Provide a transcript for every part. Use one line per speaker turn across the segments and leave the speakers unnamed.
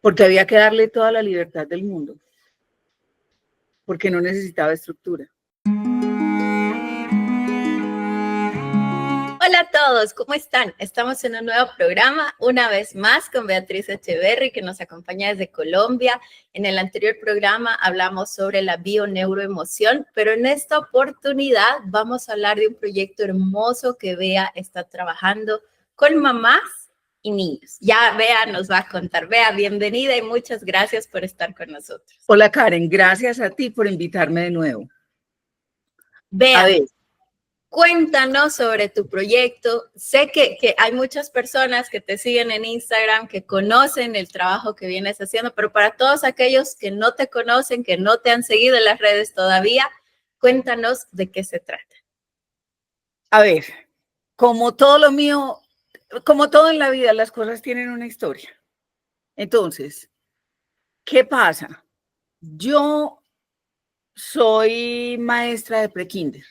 porque había que darle toda la libertad del mundo, porque no necesitaba estructura.
Hola a todos, ¿cómo están? Estamos en un nuevo programa, una vez más con Beatriz Echeverry, que nos acompaña desde Colombia. En el anterior programa hablamos sobre la bioneuroemoción, pero en esta oportunidad vamos a hablar de un proyecto hermoso que Bea está trabajando con mamás y niños. Ya Bea nos va a contar. Bea, bienvenida y muchas gracias por estar con nosotros.
Hola Karen, gracias a ti por invitarme de nuevo.
Bea, a ver, cuéntanos sobre tu proyecto. Sé que hay muchas personas que te siguen en Instagram, que conocen el trabajo que vienes haciendo, pero para todos aquellos que no te conocen, que no te han seguido en las redes todavía, cuéntanos de qué se trata.
A ver, como todo lo mío, como todo en la vida, las cosas tienen una historia. Entonces, ¿qué pasa? Yo soy maestra de prekinder.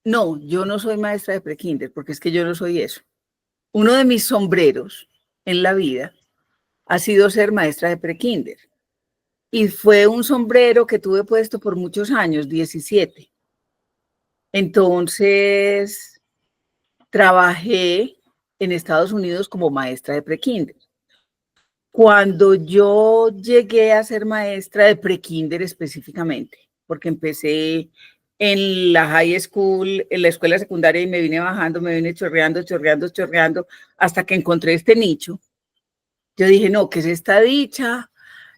No, yo no soy maestra de prekinder, porque es que yo no soy eso. Uno de mis sombreros en la vida ha sido ser maestra de prekinder. Y fue un sombrero que tuve puesto por muchos años, 17. Entonces, trabajé en Estados Unidos como maestra de prekinder. Cuando yo llegué a ser maestra de prekinder específicamente, porque empecé en la high school, en la escuela secundaria, y me vine bajando, me vine chorreando, hasta que encontré este nicho. Yo dije, no, ¿qué es esta dicha?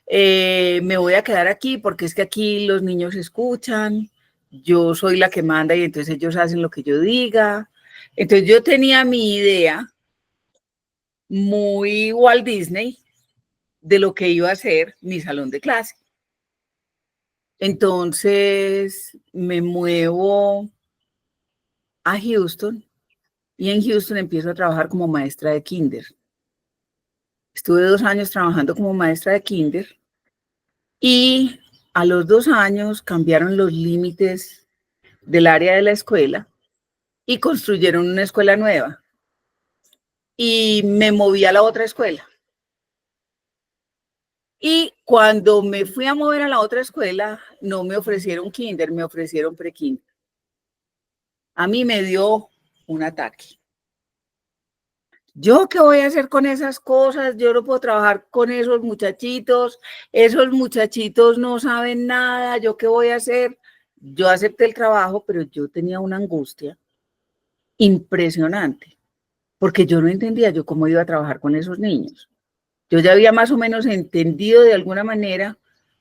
Me voy a quedar aquí porque es que aquí los niños escuchan, yo soy la que manda y entonces ellos hacen lo que yo diga. Entonces yo tenía mi idea muy Walt Disney de lo que iba a ser mi salón de clase. Entonces me muevo a Houston y en Houston empiezo a trabajar como maestra de kinder. Estuve 2 años trabajando como maestra de kinder y a los 2 años cambiaron los límites del área de la escuela y construyeron una escuela nueva. Y me moví a la otra escuela. Y cuando me fui a mover a la otra escuela, no me ofrecieron kinder, me ofrecieron prekinder. A mí me dio un ataque. ¿Yo qué voy a hacer con esas cosas? Yo no puedo trabajar con esos muchachitos no saben nada, ¿yo qué voy a hacer? Yo acepté el trabajo, pero yo tenía una angustia impresionante, porque yo no entendía yo cómo iba a trabajar con esos niños. Yo ya había más o menos entendido de alguna manera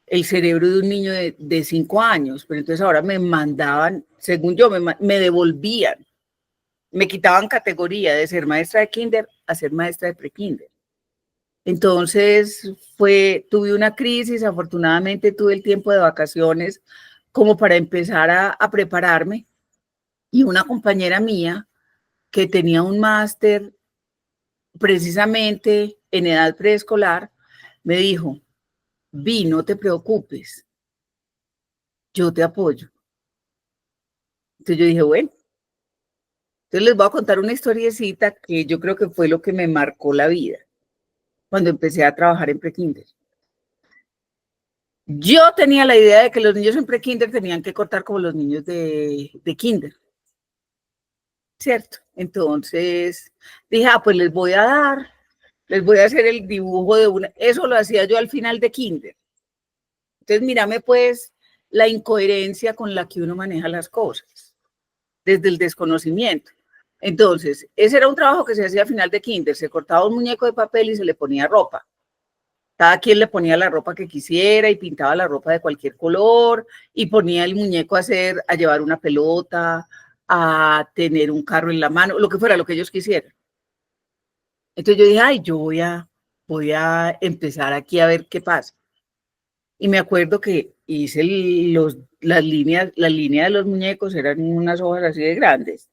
el cerebro de un niño de 5 años, pero entonces ahora me mandaban, según yo, me devolvían. Me quitaban categoría de ser maestra de kinder a ser maestra de prekinder. Entonces tuve una crisis, afortunadamente tuve el tiempo de vacaciones como para empezar a prepararme, y una compañera mía que tenía un máster precisamente en edad preescolar me dijo, Vi, no te preocupes, yo te apoyo. Entonces yo dije, bueno. Entonces les voy a contar una historiecita que yo creo que fue lo que me marcó la vida cuando empecé a trabajar en prekinder. Yo tenía la idea de que los niños en prekinder tenían que cortar como los niños de kinder, ¿cierto? Entonces dije, pues les voy a hacer el dibujo de una, eso lo hacía yo al final de kinder. Entonces mírame pues la incoherencia con la que uno maneja las cosas, desde el desconocimiento. Entonces, ese era un trabajo que se hacía a final de kinder, se cortaba un muñeco de papel y se le ponía ropa. Cada quien le ponía la ropa que quisiera y pintaba la ropa de cualquier color y ponía el muñeco a llevar una pelota, a tener un carro en la mano, lo que fuera, lo que ellos quisieran. Entonces yo dije, ay, yo voy a empezar aquí a ver qué pasa. Y me acuerdo que hice la línea de los muñecos, eran unas hojas así de grandes.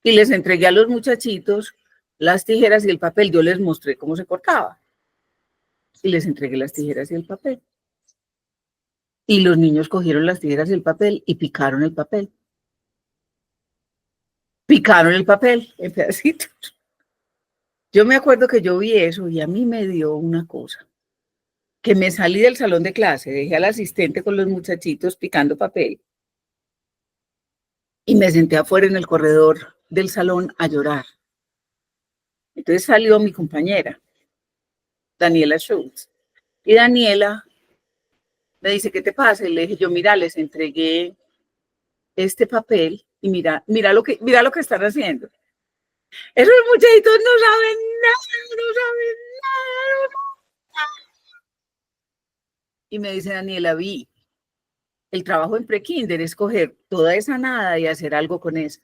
Y les entregué a los muchachitos las tijeras y el papel. Yo les mostré cómo se cortaba. Y les entregué las tijeras y el papel. Y los niños cogieron las tijeras y el papel y picaron el papel. Picaron el papel en pedacitos. Yo me acuerdo que yo vi eso y a mí me dio una cosa, que me salí del salón de clase, dejé al asistente con los muchachitos picando papel y me senté afuera en el corredor del salón a llorar. Entonces salió mi compañera, Daniela Schultz, y Daniela me dice, ¿qué te pasa? Y le dije yo, mira, les entregué este papel y mira lo que están haciendo. Esos muchachitos no saben nada, no saben nada, no saben nada. Y me dice Daniela, vi, el trabajo en prekinder es coger toda esa nada y hacer algo con eso.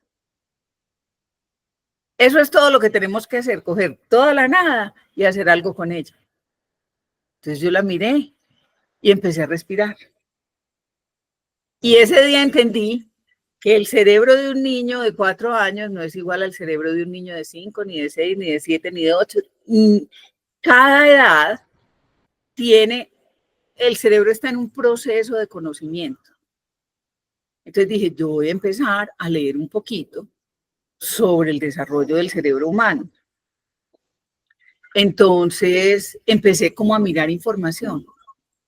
Eso es todo lo que tenemos que hacer, coger toda la nada y hacer algo con ella. Entonces yo la miré y empecé a respirar. Y ese día entendí que el cerebro de un niño de 4 años no es igual al cerebro de un niño de 5, ni de 6, ni de 7, ni de 8. Cada edad tiene, el cerebro está en un proceso de conocimiento. Entonces dije, yo voy a empezar a leer un poquito sobre el desarrollo del cerebro humano. Entonces empecé como a mirar información,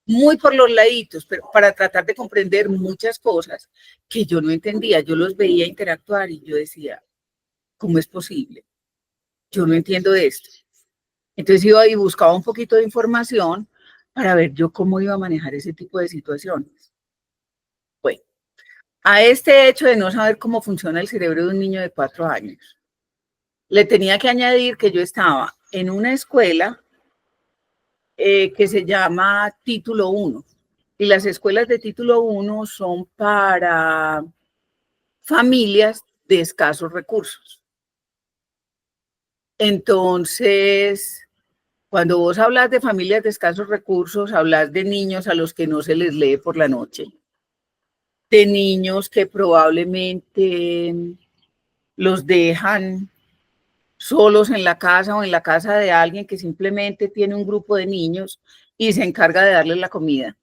muy por los laditos, pero para tratar de comprender muchas cosas que yo no entendía. Yo los veía interactuar y yo decía, ¿cómo es posible? Yo no entiendo esto. Entonces iba y buscaba un poquito de información para ver yo cómo iba a manejar ese tipo de situaciones. Bueno, a este hecho de no saber cómo funciona el cerebro de un niño de 4 años, le tenía que añadir que yo estaba en una escuela que se llama Título 1. Y las escuelas de Título 1 son para familias de escasos recursos. Entonces, cuando vos hablas de familias de escasos recursos, hablas de niños a los que no se les lee por la noche, de niños que probablemente los dejan solos en la casa o en la casa de alguien que simplemente tiene un grupo de niños y se encarga de darles la comida.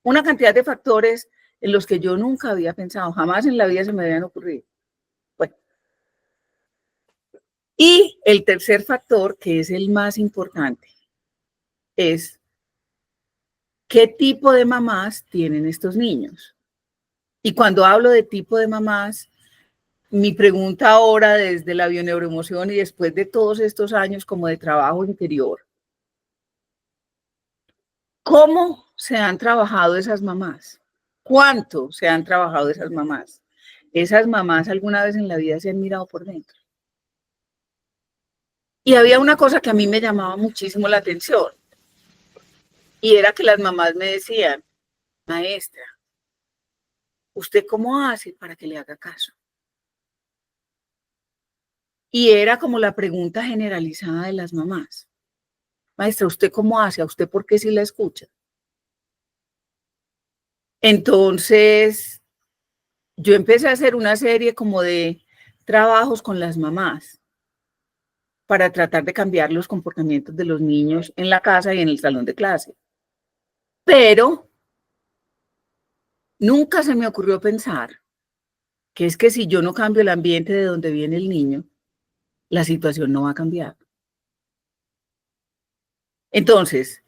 Una cantidad de factores en los que yo nunca había pensado, jamás en la vida se me habían ocurrido. Bueno, y el tercer factor, que es el más importante, es qué tipo de mamás tienen estos niños. Y cuando hablo de tipo de mamás, mi pregunta ahora desde la bioneuroemoción y después de todos estos años como de trabajo interior, ¿cómo se han trabajado esas mamás? ¿Cuánto se han trabajado esas mamás? ¿Esas mamás alguna vez en la vida se han mirado por dentro? Y había una cosa que a mí me llamaba muchísimo la atención, y era que las mamás me decían, maestra, ¿usted cómo hace para que le haga caso? Y era como la pregunta generalizada de las mamás. Maestra, ¿usted cómo hace? ¿A usted por qué sí la escucha? Entonces, yo empecé a hacer una serie como de trabajos con las mamás para tratar de cambiar los comportamientos de los niños en la casa y en el salón de clase. Pero nunca se me ocurrió pensar que es que si yo no cambio el ambiente de donde viene el niño, la situación no va a cambiar. Entonces,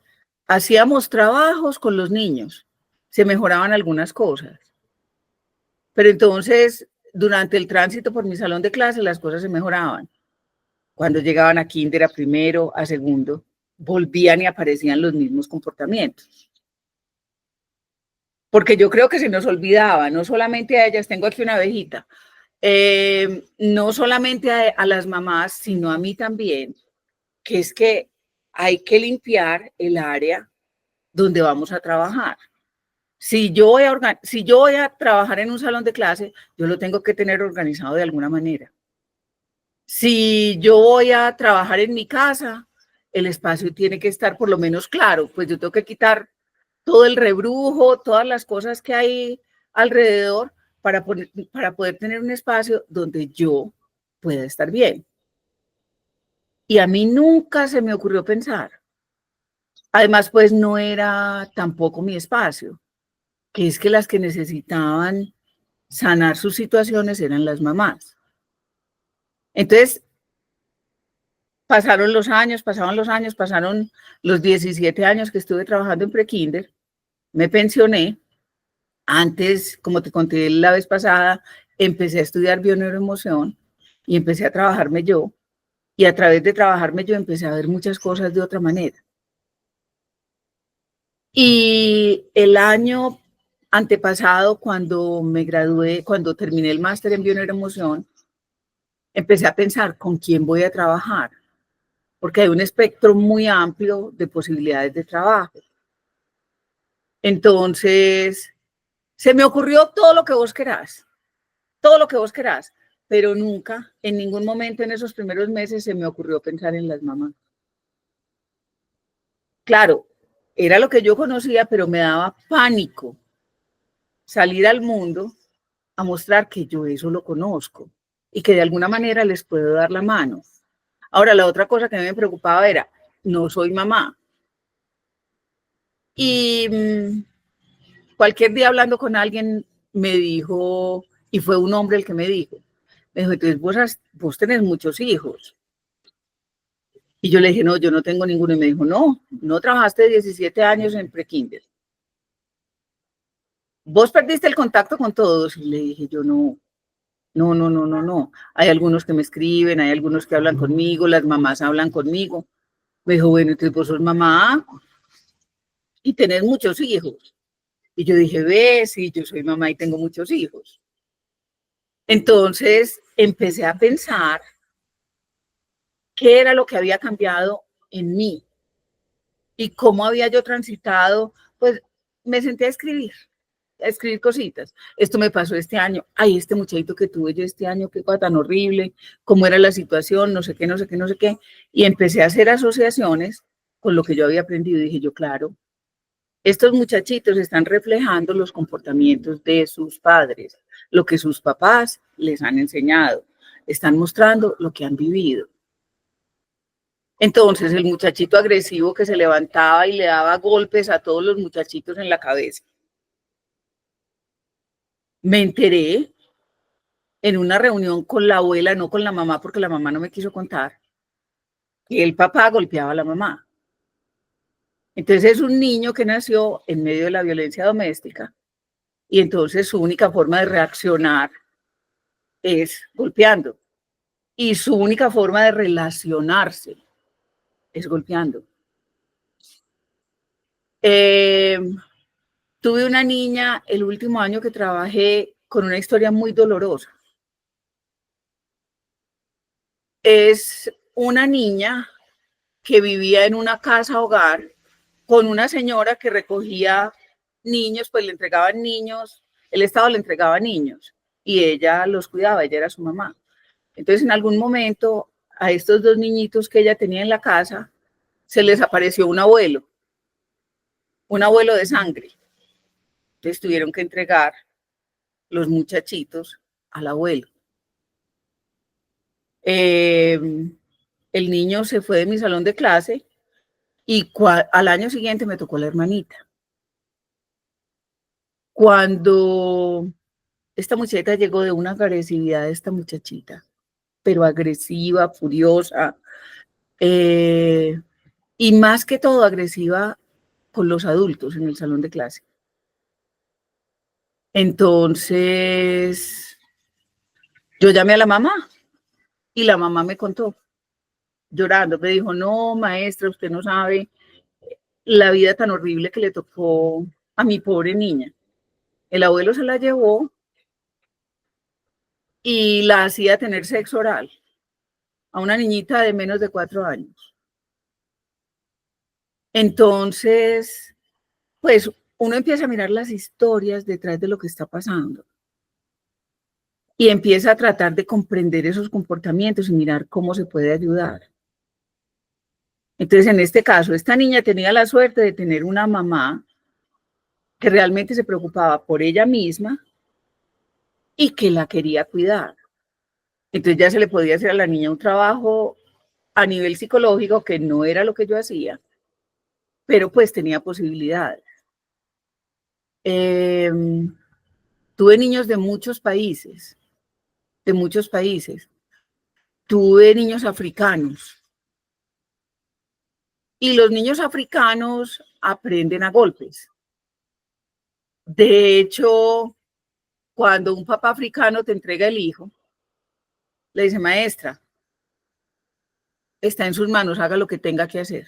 hacíamos trabajos con los niños, se mejoraban algunas cosas, pero entonces, durante el tránsito por mi salón de clase, las cosas se mejoraban. Cuando llegaban a kinder, a primero, a segundo, volvían y aparecían los mismos comportamientos. Porque yo creo que se nos olvidaba, no solamente a ellas, tengo aquí una abejita, no solamente a las mamás, sino a mí también, que es que hay que limpiar el área donde vamos a trabajar. Si yo voy a trabajar en un salón de clase, yo lo tengo que tener organizado de alguna manera. Si yo voy a trabajar en mi casa, el espacio tiene que estar por lo menos claro, pues yo tengo que quitar todo el rebrujo, todas las cosas que hay alrededor para poder tener un espacio donde yo pueda estar bien. Y a mí nunca se me ocurrió pensar. Además, pues no era tampoco mi espacio, que es que las que necesitaban sanar sus situaciones eran las mamás. Entonces, pasaron los años, pasaron los 17 años que estuve trabajando en prekinder, me pensioné. Antes, como te conté la vez pasada, empecé a estudiar bioneuroemoción y empecé a trabajarme yo. Y a través de trabajarme yo empecé a ver muchas cosas de otra manera. Y el año antepasado, cuando me gradué, cuando terminé el máster en bioneuroemoción, empecé a pensar con quién voy a trabajar, porque hay un espectro muy amplio de posibilidades de trabajo. Entonces, se me ocurrió todo lo que vos querás, pero nunca, en ningún momento en esos primeros meses se me ocurrió pensar en las mamás. Claro, era lo que yo conocía, pero me daba pánico salir al mundo a mostrar que yo eso lo conozco y que de alguna manera les puedo dar la mano. Ahora, la otra cosa que a mí me preocupaba era, no soy mamá. Y cualquier día hablando con alguien me dijo, y fue un hombre el que me dijo, entonces vos tenés muchos hijos. Y yo le dije, no, yo no tengo ninguno. Y me dijo, no trabajaste 17 años en prekinder. Vos perdiste el contacto con todos. Y le dije, yo no. Hay algunos que me escriben, hay algunos que hablan conmigo, las mamás hablan conmigo. Me dijo, bueno, entonces vos sos mamá y tenés muchos hijos. Y yo dije, sí, yo soy mamá y tengo muchos hijos. Entonces empecé a pensar qué era lo que había cambiado en mí y cómo había yo transitado. Pues me senté a escribir cositas. Esto me pasó este año. Ay, este muchachito que tuve yo este año, qué cosa tan horrible, cómo era la situación, no sé qué. Y empecé a hacer asociaciones con lo que yo había aprendido. Y dije yo, claro, estos muchachitos están reflejando los comportamientos de sus padres, lo que sus papás les han enseñado. Están mostrando lo que han vivido. Entonces, el muchachito agresivo que se levantaba y le daba golpes a todos los muchachitos en la cabeza. Me enteré en una reunión con la abuela, no con la mamá, porque la mamá no me quiso contar, que el papá golpeaba a la mamá. Entonces es un niño que nació en medio de la violencia doméstica y entonces su única forma de reaccionar es golpeando. Y su única forma de relacionarse es golpeando. Tuve una niña el último año que trabajé con una historia muy dolorosa. Es una niña que vivía en una casa hogar con una señora que recogía niños, pues le entregaban niños, el Estado le entregaba niños y ella los cuidaba, ella era su mamá. Entonces, en algún momento, a estos dos niñitos que ella tenía en la casa, se les apareció un abuelo de sangre. Entonces, tuvieron que entregar los muchachitos al abuelo. El niño se fue de mi salón de clase y al año siguiente me tocó la hermanita. Cuando esta muchacha llegó de una agresividad de esta muchachita, pero agresiva, furiosa, y más que todo agresiva con los adultos en el salón de clase. Entonces, yo llamé a la mamá y la mamá me contó, llorando, me dijo, no, maestra, usted no sabe la vida tan horrible que le tocó a mi pobre niña. El abuelo se la llevó y la hacía tener sexo oral a una niñita de menos de 4 años. Entonces, pues uno empieza a mirar las historias detrás de lo que está pasando y empieza a tratar de comprender esos comportamientos y mirar cómo se puede ayudar. Entonces, en este caso, esta niña tenía la suerte de tener una mamá que realmente se preocupaba por ella misma y que la quería cuidar. Entonces ya se le podía hacer a la niña un trabajo a nivel psicológico que no era lo que yo hacía, pero pues tenía posibilidades. Tuve niños de muchos países. Tuve niños africanos, Y los niños africanos aprenden a golpes. De hecho, cuando un papá africano te entrega el hijo, le dice, maestra, está en sus manos, haga lo que tenga que hacer.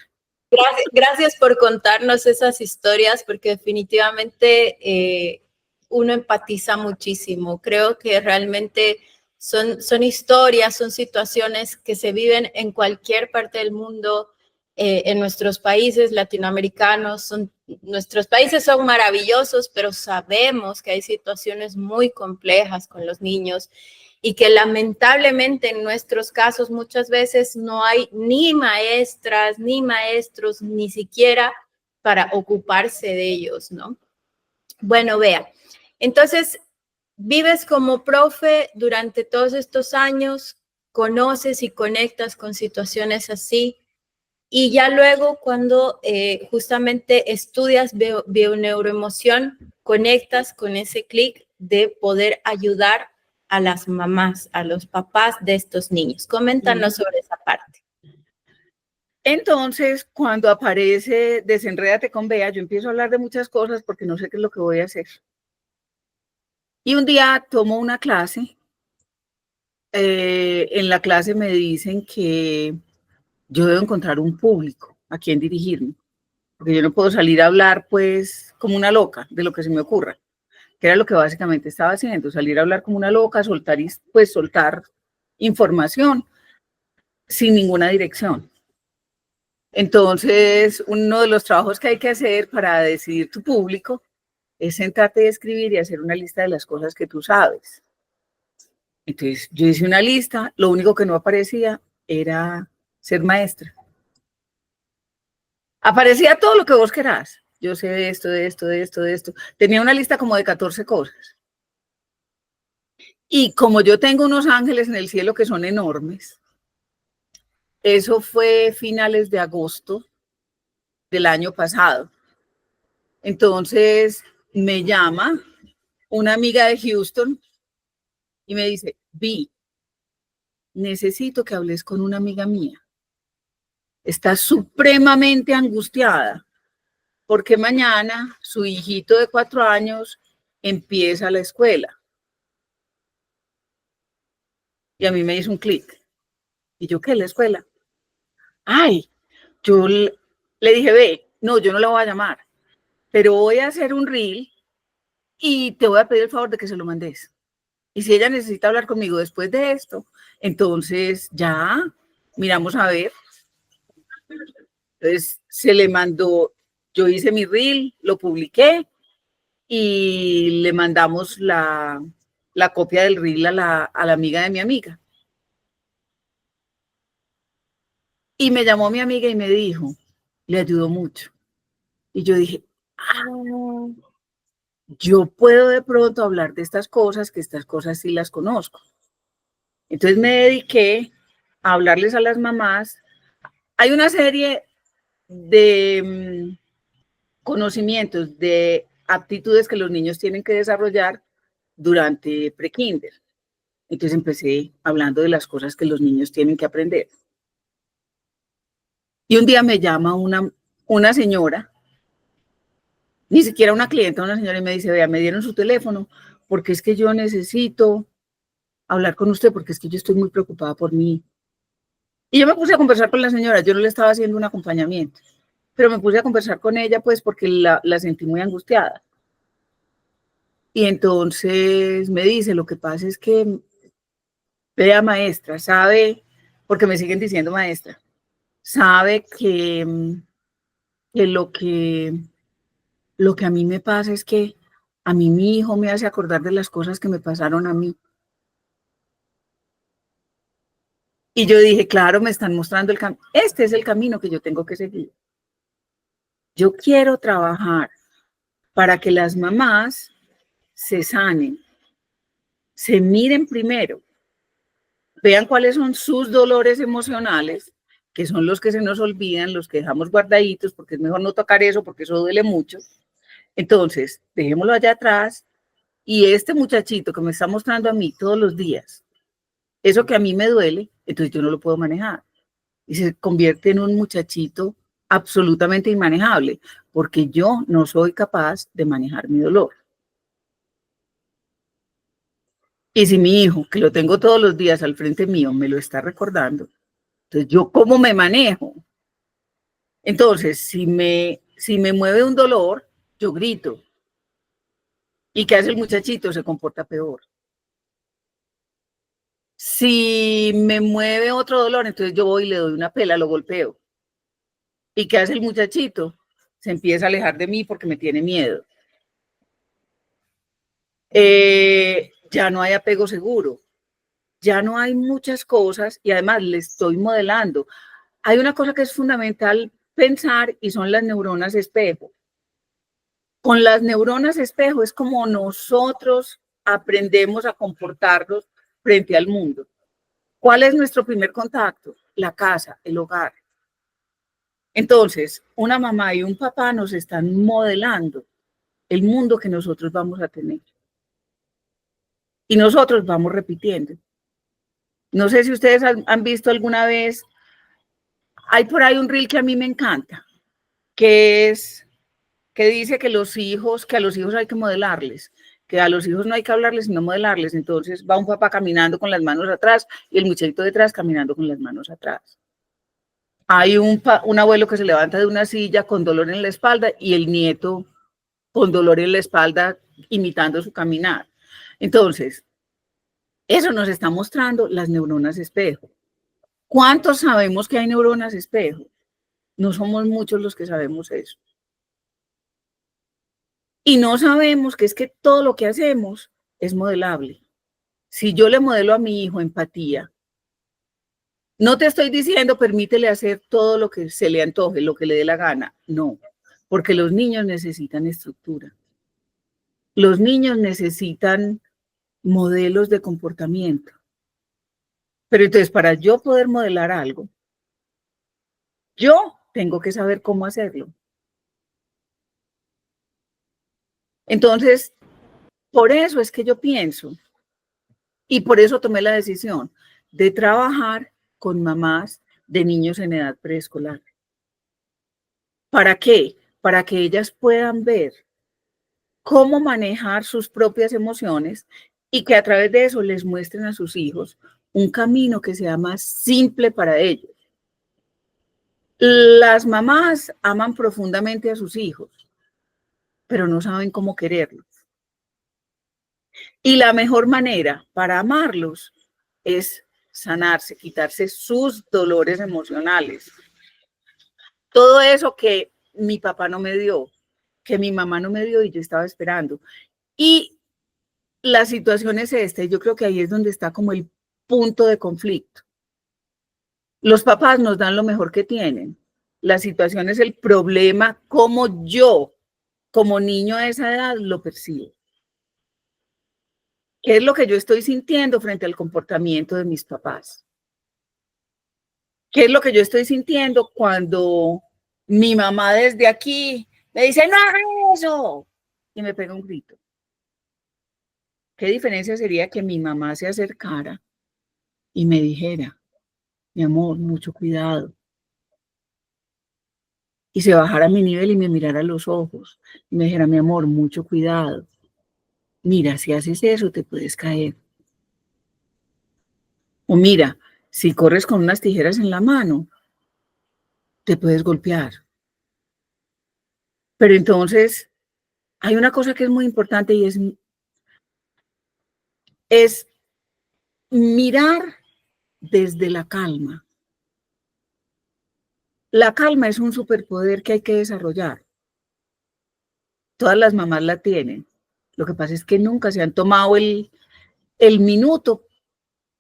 Gracias por contarnos esas historias, porque definitivamente uno empatiza muchísimo. Creo que realmente son historias, son situaciones que se viven en cualquier parte del mundo, en nuestros países latinoamericanos. Nuestros países son maravillosos, pero sabemos que hay situaciones muy complejas con los niños y que lamentablemente en nuestros casos muchas veces no hay ni maestras, ni maestros, ni siquiera para ocuparse de ellos, ¿no? Bueno, vea, entonces vives como profe durante todos estos años, conoces y conectas con situaciones así, y ya luego cuando justamente estudias bioneuroemoción, conectas con ese clic de poder ayudar a las mamás, a los papás de estos niños. Coméntanos sobre esa parte.
Entonces, cuando aparece Desenrédate con Bea, yo empiezo a hablar de muchas cosas porque no sé qué es lo que voy a hacer. Y un día tomo una clase. En la clase me dicen que yo debo encontrar un público a quien dirigirme, porque yo no puedo salir a hablar, pues, como una loca de lo que se me ocurra, que era lo que básicamente estaba haciendo, salir a hablar como una loca, soltar información sin ninguna dirección. Entonces, uno de los trabajos que hay que hacer para decidir tu público es sentarte y escribir y hacer una lista de las cosas que tú sabes. Entonces, yo hice una lista, lo único que no aparecía era ser maestra. Aparecía todo lo que vos querás. Yo sé de esto, de esto, de esto, de esto. Tenía una lista como de 14 cosas. Y como yo tengo unos ángeles en el cielo que son enormes, eso fue finales de agosto del año pasado. Entonces me llama una amiga de Houston y me dice, Vi, necesito que hables con una amiga mía. Está supremamente angustiada porque mañana su hijito de 4 años empieza la escuela. Y a mí me hizo un clic. ¿Y yo qué? ¿La escuela? Ay, yo le dije, ve, no, yo no la voy a llamar, pero voy a hacer un reel y te voy a pedir el favor de que se lo mandes. Y si ella necesita hablar conmigo después de esto, entonces ya miramos a ver. Entonces se le mandó, yo hice mi reel, lo publiqué y le mandamos la copia del reel a la amiga de mi amiga. Y me llamó mi amiga y me dijo, le ayudó mucho. Y yo dije, yo puedo de pronto hablar de estas cosas, que estas cosas sí las conozco. Entonces me dediqué a hablarles a las mamás. Hay una serie de conocimientos, de aptitudes que los niños tienen que desarrollar durante prekinder. Entonces empecé hablando de las cosas que los niños tienen que aprender. Y un día me llama una señora, ni siquiera una clienta, una señora, y me dice, vea, me dieron su teléfono porque es que yo necesito hablar con usted porque es que yo estoy muy preocupada por mí. Y yo me puse a conversar con la señora, yo no le estaba haciendo un acompañamiento, pero me puse a conversar con ella pues porque la sentí muy angustiada. Y entonces me dice, lo que pasa es que, vea maestra, sabe, porque me siguen diciendo maestra, sabe que lo que a mí me pasa es que a mí mi hijo me hace acordar de las cosas que me pasaron a mí. Y yo dije, claro, me están mostrando el camino. Este es el camino que yo tengo que seguir. Yo quiero trabajar para que las mamás se sanen, se miren primero, vean cuáles son sus dolores emocionales, que son los que se nos olvidan, los que dejamos guardaditos, porque es mejor no tocar eso, porque eso duele mucho. Entonces, dejémoslo allá atrás. Y este muchachito que me está mostrando a mí todos los días, eso que a mí me duele, entonces yo no lo puedo manejar. Y se convierte en un muchachito absolutamente inmanejable, porque yo no soy capaz de manejar mi dolor. Y si mi hijo, que lo tengo todos los días al frente mío, me lo está recordando, entonces yo cómo me manejo. Entonces, si me mueve un dolor, yo grito. ¿Y qué hace el muchachito? Se comporta peor. Si me mueve otro dolor, entonces yo voy y le doy una pela, lo golpeo. ¿Y qué hace el muchachito? Se empieza a alejar de mí porque me tiene miedo. Ya no hay apego seguro. Ya no hay muchas cosas y además le estoy modelando. Hay una cosa que es fundamental pensar y son las neuronas espejo. Con las neuronas espejo es como nosotros aprendemos a comportarnos frente al mundo. ¿Cuál es nuestro primer contacto? La casa, el hogar. Entonces, una mamá y un papá nos están modelando el mundo que nosotros vamos a tener. Y nosotros vamos repitiendo. No sé si ustedes han visto alguna vez, hay por ahí un reel que a mí me encanta, que dice que a los hijos hay que modelarles, que a los hijos no hay que hablarles, sino modelarles. Entonces va un papá caminando con las manos atrás y el muchachito detrás caminando con las manos atrás. Hay un abuelo que se levanta de una silla con dolor en la espalda y el nieto con dolor en la espalda imitando su caminar. Entonces, eso nos está mostrando las neuronas espejo. ¿Cuántos sabemos que hay neuronas espejo? No somos muchos los que sabemos eso. Y no sabemos que es que todo lo que hacemos es modelable. Si yo le modelo a mi hijo empatía, no te estoy diciendo permítele hacer todo lo que se le antoje, lo que le dé la gana. No, porque los niños necesitan estructura. Los niños necesitan modelos de comportamiento. Pero entonces, para yo poder modelar algo, yo tengo que saber cómo hacerlo. Entonces, por eso es que yo pienso, y por eso tomé la decisión de trabajar con mamás de niños en edad preescolar. ¿Para qué? Para que ellas puedan ver cómo manejar sus propias emociones y que a través de eso les muestren a sus hijos un camino que sea más simple para ellos. Las mamás aman profundamente a sus hijos, pero no saben cómo quererlos. Y la mejor manera para amarlos es sanarse, quitarse sus dolores emocionales. Todo eso que mi papá no me dio, que mi mamá no me dio y yo estaba esperando. Y la situación es esta, y yo creo que ahí es donde está como el punto de conflicto. Los papás nos dan lo mejor que tienen. La situación es el problema, como yo, como niño a esa edad, lo percibo. ¿Qué es lo que yo estoy sintiendo frente al comportamiento de mis papás? ¿Qué es lo que yo estoy sintiendo cuando mi mamá desde aquí me dice, no hagas eso? Y me pega un grito. ¿Qué diferencia sería que mi mamá se acercara y me dijera, mi amor, mucho cuidado? Y se bajara a mi nivel y me mirara a los ojos y me dijera, mi amor, mucho cuidado. Mira, si haces eso, te puedes caer. O mira, si corres con unas tijeras en la mano, te puedes golpear. Pero entonces, hay una cosa que es muy importante y es mirar desde la calma. La calma es un superpoder que hay que desarrollar. Todas las mamás la tienen. Lo que pasa es que nunca se han tomado el minuto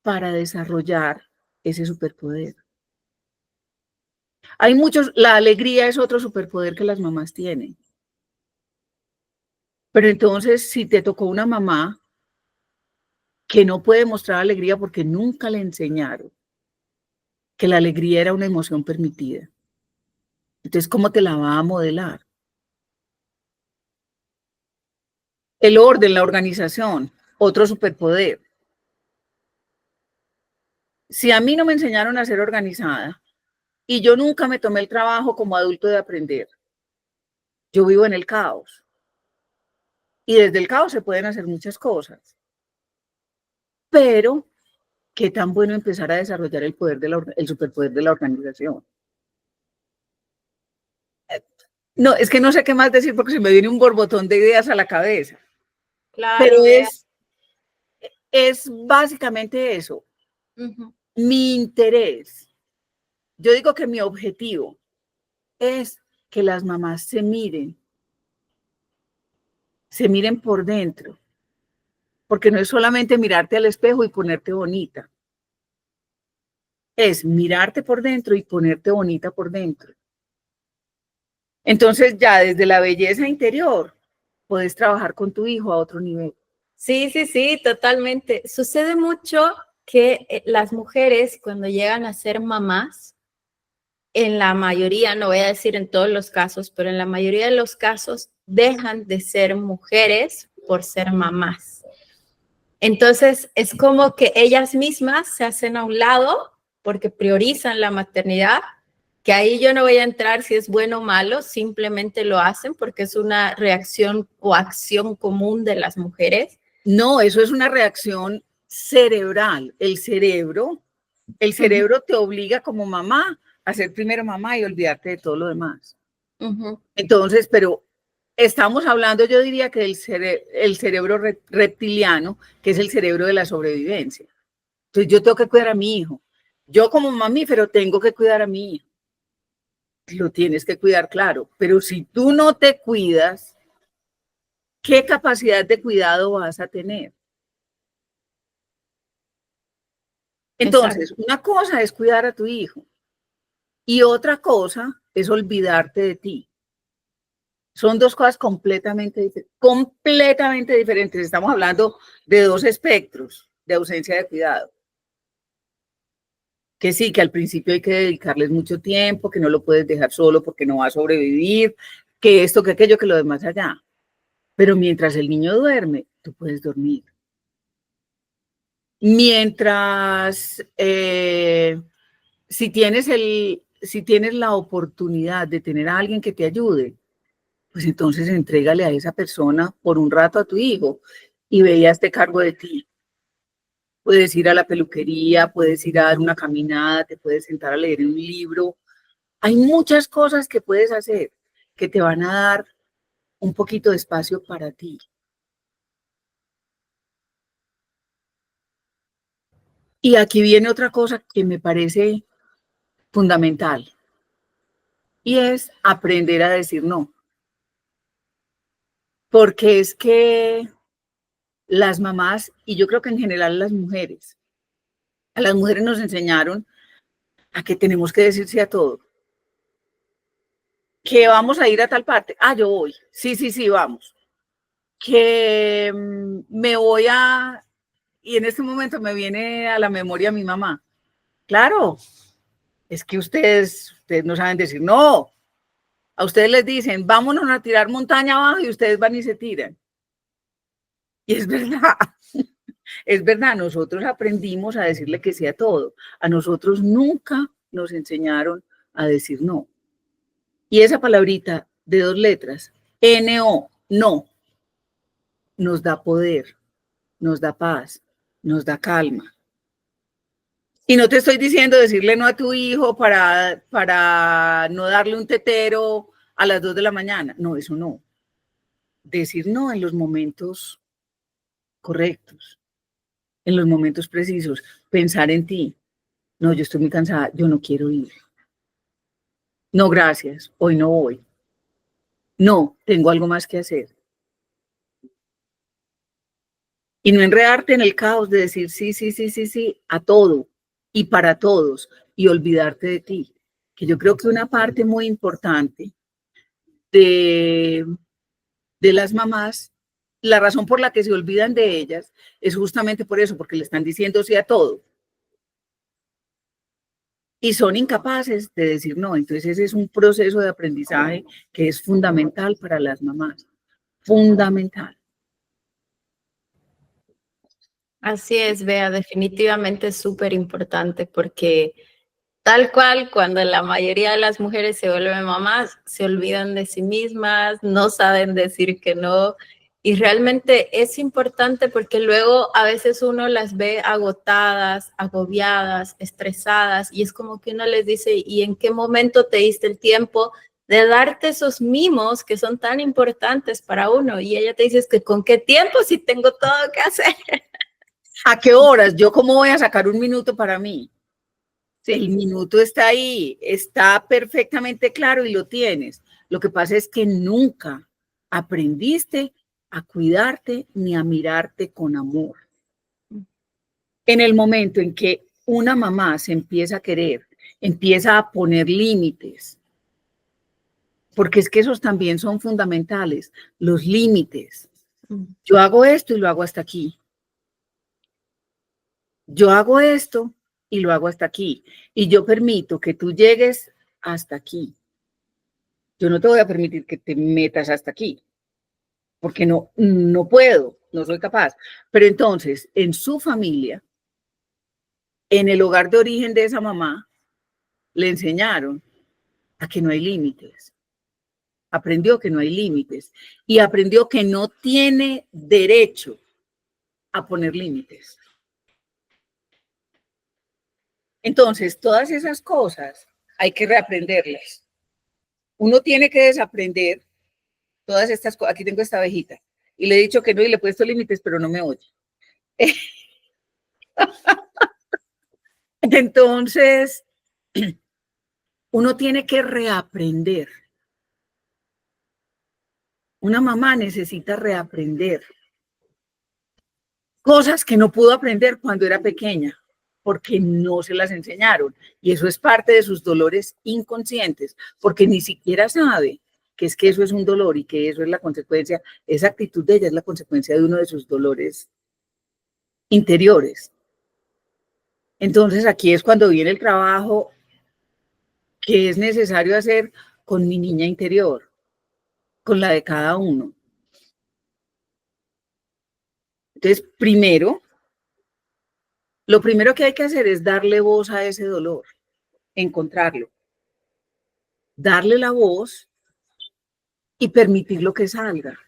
para desarrollar ese superpoder. Hay muchos, la alegría es otro superpoder que las mamás tienen. Pero entonces, si te tocó una mamá que no puede mostrar alegría porque nunca le enseñaron que la alegría era una emoción permitida, entonces, ¿cómo te la va a modelar? El orden, la organización, otro superpoder. Si a mí no me enseñaron a ser organizada Y yo nunca me tomé el trabajo como adulto de aprender. Yo vivo en el caos. Y desde el caos se pueden hacer muchas cosas. Pero, qué tan bueno empezar a desarrollar el poder el superpoder de la organización. No, es que no sé qué más decir porque se me viene un borbotón de ideas a la cabeza.
Claro,
Pero
vea.
es básicamente eso. Mi interés. Yo digo que mi objetivo es que las mamás se miren por dentro, porque no es solamente mirarte al espejo y ponerte bonita, es mirarte por dentro y ponerte bonita por dentro. Entonces ya desde la belleza interior puedes trabajar con tu hijo a otro nivel.
Sí, sí, sí, totalmente. Sucede mucho que las mujeres cuando llegan a ser mamás, en la mayoría, no voy a decir en todos los casos, pero en la mayoría de los casos dejan de ser mujeres por ser mamás. Entonces, es como que ellas mismas se hacen a un lado porque priorizan la maternidad, que ahí yo no voy a entrar si es bueno o malo, simplemente lo hacen porque es una reacción o acción común de las mujeres.
No, eso es una reacción cerebral. El cerebro te obliga como mamá a ser primero mamá y olvidarte de todo lo demás. Entonces, pero estamos hablando, yo diría que el cerebro reptiliano, que es el cerebro de la sobrevivencia. Entonces, yo tengo que cuidar a mi hijo. Yo como mamífero tengo que cuidar a mi hijo. Lo tienes que cuidar, claro. Pero si tú no te cuidas, ¿qué capacidad de cuidado vas a tener? Entonces, una cosa es cuidar a tu hijo y otra cosa es olvidarte de ti. Son dos cosas completamente diferentes. Estamos hablando de dos espectros de ausencia de cuidado. Que sí, que al principio hay que dedicarles mucho tiempo, que no lo puedes dejar solo porque no va a sobrevivir, que esto, que aquello, que lo demás allá. Pero mientras el niño duerme, tú puedes dormir. Mientras, si tienes la oportunidad de tener a alguien que te ayude, pues entonces entrégale a esa persona por un rato a tu hijo y ve y hazte cargo de ti. Puedes ir a la peluquería, puedes ir a dar una caminada, te puedes sentar a leer un libro. Hay muchas cosas que puedes hacer que te van a dar un poquito de espacio para ti. Y aquí viene otra cosa que me parece fundamental y es aprender a decir no. Porque es que las mamás, y yo creo que en general a las mujeres nos enseñaron a que tenemos que decir sí a todo. Que vamos a ir a tal parte. Ah, yo voy. Sí, sí, sí, vamos. Que me voy a... Y en este momento me viene a la memoria mi mamá. Claro, es que ustedes no saben decir no. A ustedes les dicen, vámonos a tirar montaña abajo y ustedes van y se tiran. Y es verdad. Es verdad, nosotros aprendimos a decirle que sí a todo. A nosotros nunca nos enseñaron a decir no. Y esa palabrita de dos letras, N-O, no, nos da poder, nos da paz, nos da calma. Y no te estoy diciendo decirle no a tu hijo para no darle un tetero a las 2 de la mañana. No, eso no. Decir no en los momentos correctos, en los momentos precisos. Pensar en ti. No, yo estoy muy cansada, yo no quiero ir. No, gracias, hoy no voy. No, tengo algo más que hacer. Y no enredarte en el caos de decir sí, sí, sí, sí, sí, a todo y para todos y olvidarte de ti. Que yo creo que una parte muy importante de, de las mamás, la razón por la que se olvidan de ellas es justamente por eso, porque le están diciendo sí a todo. Y son incapaces de decir no. Entonces ese es un proceso de aprendizaje que es fundamental para las mamás. Fundamental.
Así es, Bea, definitivamente es súper importante porque Tal cual, cuando la mayoría de las mujeres se vuelven mamás, se olvidan de sí mismas, no saben decir que no. Y realmente es importante porque luego a veces uno las ve agotadas, agobiadas, estresadas, y es como que uno les dice, ¿y en qué momento te diste el tiempo de darte esos mimos que son tan importantes para uno? Y ella te dice, es que ¿con qué tiempo si tengo todo que hacer?
¿A qué horas? ¿Yo cómo voy a sacar un minuto para mí? El
Sí.
minuto está ahí, está perfectamente claro y lo tienes. Lo que pasa es que nunca aprendiste a cuidarte ni a mirarte con amor. En el momento en que una mamá se empieza a querer, empieza a poner límites, porque es que esos también son fundamentales, los límites. Yo hago esto y lo hago hasta aquí. Yo hago esto y lo hago hasta aquí. Y yo permito que tú llegues hasta aquí. Yo no te voy a permitir que te metas hasta aquí, porque no puedo, no soy capaz. Pero entonces, en su familia, en el hogar de origen de esa mamá, le enseñaron a que no hay límites. Aprendió que no hay límites y aprendió que no tiene derecho a poner límites. Entonces, todas esas cosas hay que reaprenderlas. Uno tiene que desaprender todas estas cosas. Aquí tengo esta abejita y le he dicho que no y le he puesto límites, pero no me oye. Entonces, uno tiene que reaprender. Una mamá necesita reaprender cosas que no pudo aprender cuando era pequeña, porque no se las enseñaron. Y eso es parte de sus dolores inconscientes, porque ni siquiera sabe que es que eso es un dolor y que eso es la consecuencia, esa actitud de ella es la consecuencia de uno de sus dolores interiores. Entonces aquí es cuando viene el trabajo que es necesario hacer con mi niña interior, con la de cada uno. Entonces, lo primero que hay que hacer es darle voz a ese dolor, encontrarlo, darle la voz y permitirlo que salga.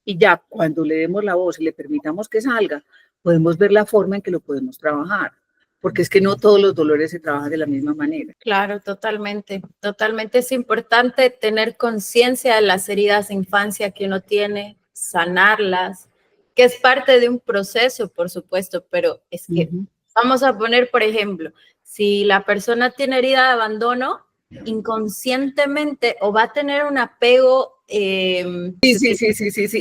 Y ya cuando le demos la voz y le permitamos que salga, podemos ver la forma en que lo podemos trabajar, porque es que no todos los dolores se trabajan de la misma manera.
Claro, totalmente, totalmente. Es importante tener conciencia de las heridas de infancia que uno tiene, sanarlas, que es parte de un proceso, por supuesto, pero es que vamos a poner, por ejemplo, si la persona tiene herida de abandono, inconscientemente o va a tener un apego.
Sí.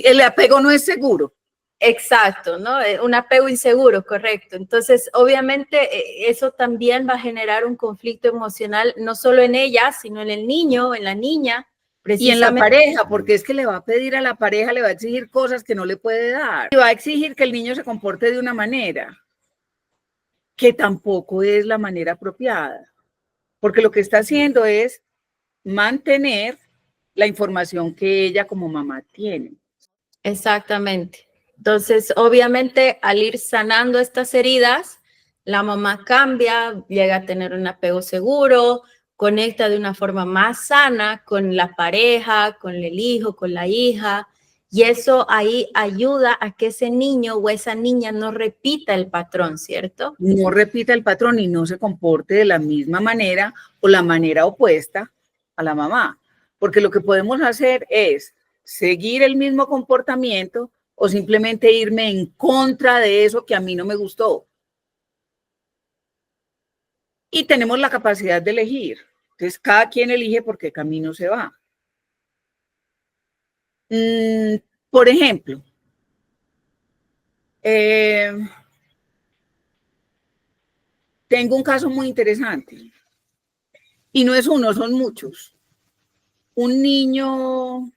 El apego no es seguro.
Exacto, ¿no? Un apego inseguro, correcto. Entonces, obviamente, eso también va a generar un conflicto emocional, no solo en ella, sino en el niño, en la niña,
Y en la
precisamente.
pareja, porque es que le va a pedir a la pareja, le va a exigir cosas que no le puede dar. Y va a exigir que el niño se comporte de una manera que tampoco es la manera apropiada. Porque lo que está haciendo es mantener la información que ella como mamá tiene.
Exactamente. Entonces, obviamente, al ir sanando estas heridas, la mamá cambia, llega a tener un apego seguro, conecta de una forma más sana con la pareja, con el hijo, con la hija, y eso ahí ayuda a que ese niño o esa niña no repita el patrón, ¿cierto?
No repita el patrón y no se comporte de la misma manera o la manera opuesta a la mamá. Porque lo que podemos hacer es seguir el mismo comportamiento o simplemente irme en contra de eso que a mí no me gustó. Y tenemos la capacidad de elegir. Entonces, cada quien elige por qué camino se va. Por ejemplo, tengo un caso muy interesante. Y no es uno, son muchos. Un niño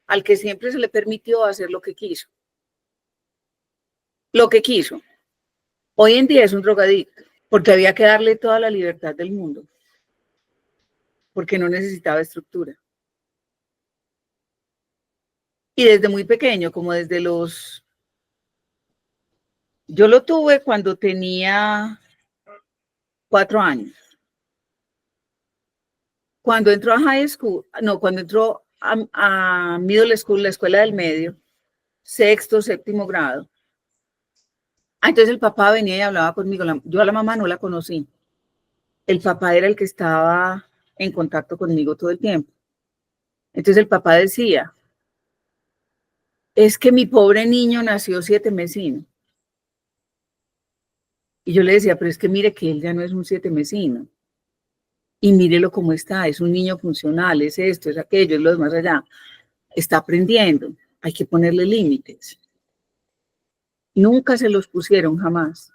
al que siempre se le permitió hacer lo que quiso. Lo que quiso. Hoy en día es un drogadicto, porque había que darle toda la libertad del mundo, porque no necesitaba estructura. Y desde muy pequeño, como desde los... Yo lo tuve cuando tenía 4 años. Cuando entró a high school, no, cuando entró a middle school, la escuela del medio, sexto, séptimo grado, entonces el papá venía y hablaba conmigo. Yo a la mamá no la conocí. El papá era el que estaba en contacto conmigo todo el tiempo. Entonces el papá decía, es que mi pobre niño nació 7 mesino. Y yo le decía, pero es que mire que él ya no es un 7 mesino. Y mírelo cómo está, es un niño funcional, es esto, es aquello, es lo demás allá. Está aprendiendo, hay que ponerle límites. Nunca se los pusieron, jamás.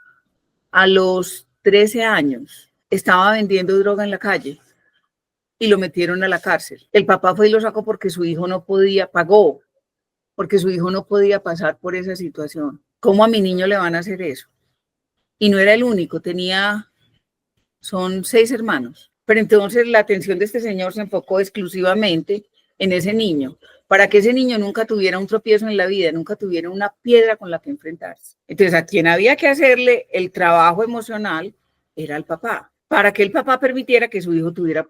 A los 13 años estaba vendiendo droga en la calle y lo metieron a la cárcel. El papá fue y lo sacó porque su hijo no podía, pagó, porque su hijo no podía pasar por esa situación. ¿Cómo a mi niño le van a hacer eso? Y no era el único, son 6 hermanos. Pero entonces la atención de este señor se enfocó exclusivamente en ese niño, para que ese niño nunca tuviera un tropiezo en la vida, nunca tuviera una piedra con la que enfrentarse. Entonces, a quien había que hacerle el trabajo emocional era el papá, para que el papá permitiera que su hijo tuviera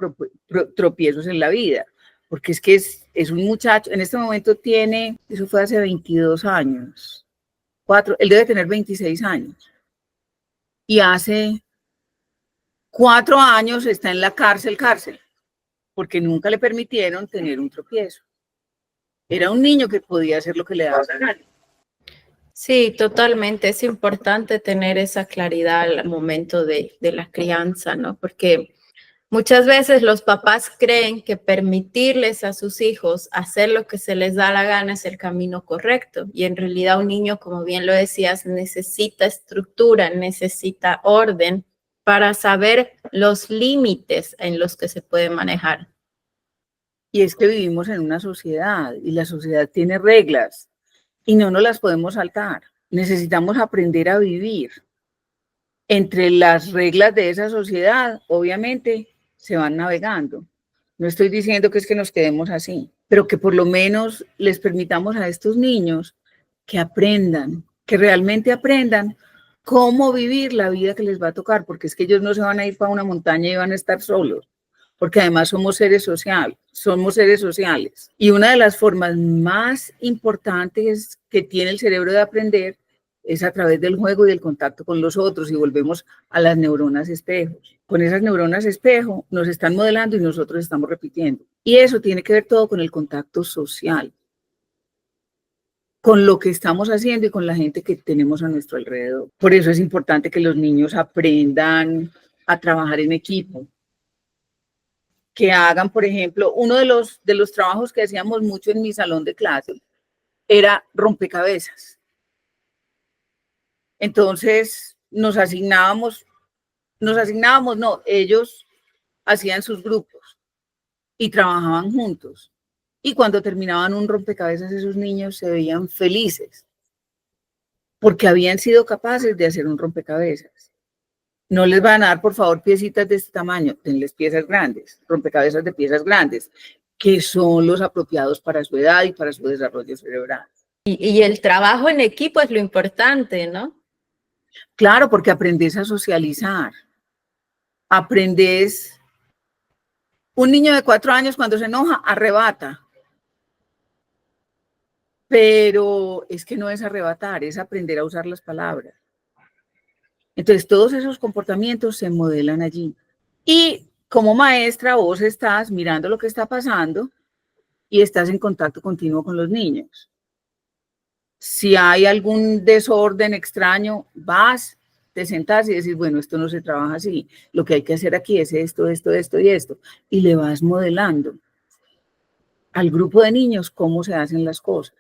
tropiezos en la vida, porque es que es un muchacho, en este momento tiene, eso fue hace 22 años, él debe tener 26 años, y hace 4 años está en la cárcel, porque nunca le permitieron tener un tropiezo. Era un niño que podía hacer lo que le daba la gana.
Sí, totalmente. Es importante tener esa claridad al momento de la crianza, ¿no? Porque muchas veces los papás creen que permitirles a sus hijos hacer lo que se les da la gana es el camino correcto. Y en realidad un niño, como bien lo decías, necesita estructura, necesita orden para saber los límites en los que se puede manejar.
Y es que vivimos en una sociedad y la sociedad tiene reglas y no nos las podemos saltar. Necesitamos aprender a vivir. Entre las reglas de esa sociedad, obviamente, se van navegando. No estoy diciendo que es que nos quedemos así, pero que por lo menos les permitamos a estos niños que aprendan, que realmente aprendan cómo vivir la vida que les va a tocar, porque es que ellos no se van a ir para una montaña y van a estar solos, porque además somos seres sociales. Y una de las formas más importantes que tiene el cerebro de aprender es a través del juego y del contacto con los otros, y volvemos a las neuronas espejos. Con esas neuronas espejo nos están modelando y nosotros estamos repitiendo. Y eso tiene que ver todo con el contacto social, con lo que estamos haciendo y con la gente que tenemos a nuestro alrededor. Por eso es importante que los niños aprendan a trabajar en equipo, que hagan, por ejemplo, uno de los trabajos que hacíamos mucho en mi salón de clase era rompecabezas. Entonces ellos hacían sus grupos y trabajaban juntos. Y cuando terminaban un rompecabezas, esos niños se veían felices porque habían sido capaces de hacer un rompecabezas. No les van a dar, por favor, piecitas de este tamaño, denles piezas grandes, rompecabezas de piezas grandes, que son los apropiados para su edad y para su desarrollo cerebral.
Y el trabajo en equipo es lo importante, ¿no?
Claro, porque aprendes a socializar, aprendes. Un niño de 4 años cuando se enoja, arrebata. Pero es que no es arrebatar, es aprender a usar las palabras. Entonces, todos esos comportamientos se modelan allí. Y como maestra, vos estás mirando lo que está pasando y estás en contacto continuo con los niños. Si hay algún desorden extraño, vas, te sentás y decís, bueno, esto no se trabaja así. Lo que hay que hacer aquí es esto, esto, esto y esto. Y le vas modelando al grupo de niños cómo se hacen las cosas.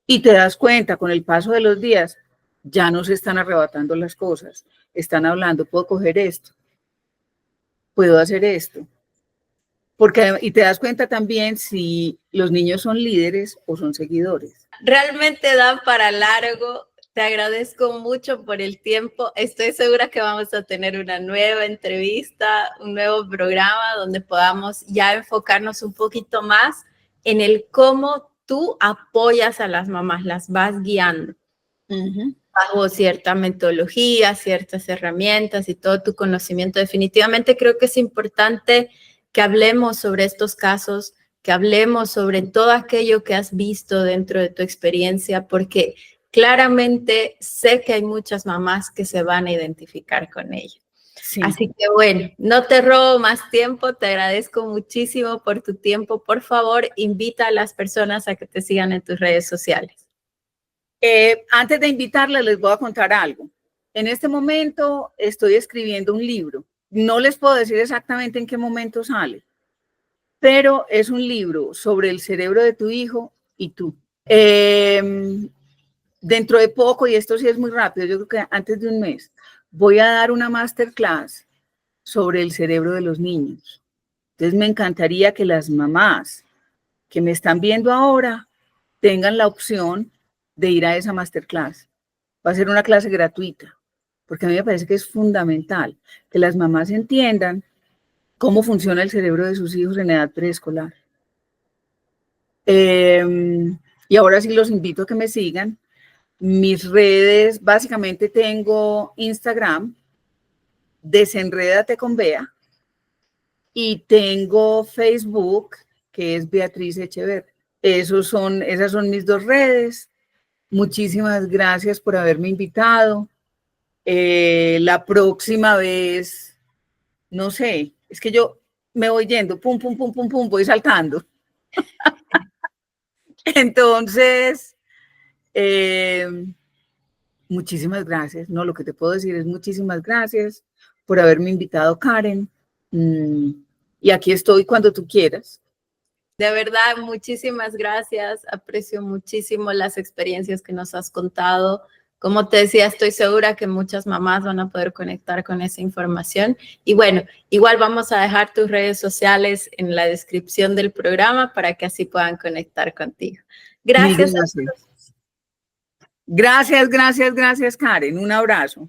Y te das cuenta con el paso de los días, ya no se están arrebatando las cosas, están hablando, puedo coger esto, puedo hacer esto. Y te das cuenta también si los niños son líderes o son seguidores.
Realmente da para largo. Te agradezco mucho por el tiempo. Estoy segura que vamos a tener una nueva entrevista, un nuevo programa donde podamos ya enfocarnos un poquito más en el cómo tú apoyas a las mamás, las vas guiando. bajo cierta metodología, ciertas herramientas y todo tu conocimiento. Definitivamente creo que es importante que hablemos sobre estos casos, que hablemos sobre todo aquello que has visto dentro de tu experiencia, porque claramente sé que hay muchas mamás que se van a identificar con ello. Sí. Así que bueno, no te robo más tiempo, te agradezco muchísimo por tu tiempo. Por favor, invita a las personas a que te sigan en tus redes sociales.
Antes de invitarles, les voy a contar algo. En este momento estoy escribiendo un libro. No les puedo decir exactamente en qué momento sale, pero es un libro sobre el cerebro de tu hijo y tú. Dentro de poco, y esto sí es muy rápido, yo creo que antes de un mes, voy a dar una masterclass sobre el cerebro de los niños. Entonces me encantaría que las mamás que me están viendo ahora tengan la opción de ir a esa masterclass. Va a ser una clase gratuita, porque a mí me parece que es fundamental que las mamás entiendan cómo funciona el cerebro de sus hijos en edad preescolar. Y ahora sí los invito a que me sigan. Mis redes, básicamente tengo Instagram, Desenrédate con Bea, y tengo Facebook, que es Beatriz Echeverri. Esas son mis dos redes. Muchísimas gracias por haberme invitado. La próxima vez, no sé, es que yo me voy yendo, pum, pum, pum, pum, pum, voy saltando. Entonces, muchísimas gracias. No, lo que te puedo decir es muchísimas gracias por haberme invitado, Karen. Y aquí estoy cuando tú quieras.
De verdad, muchísimas gracias. Aprecio muchísimo las experiencias que nos has contado. Como te decía, estoy segura que muchas mamás van a poder conectar con esa información. Y bueno, igual vamos a dejar tus redes sociales en la descripción del programa para que así puedan conectar contigo. Gracias.
Gracias, gracias, Karen. Un abrazo.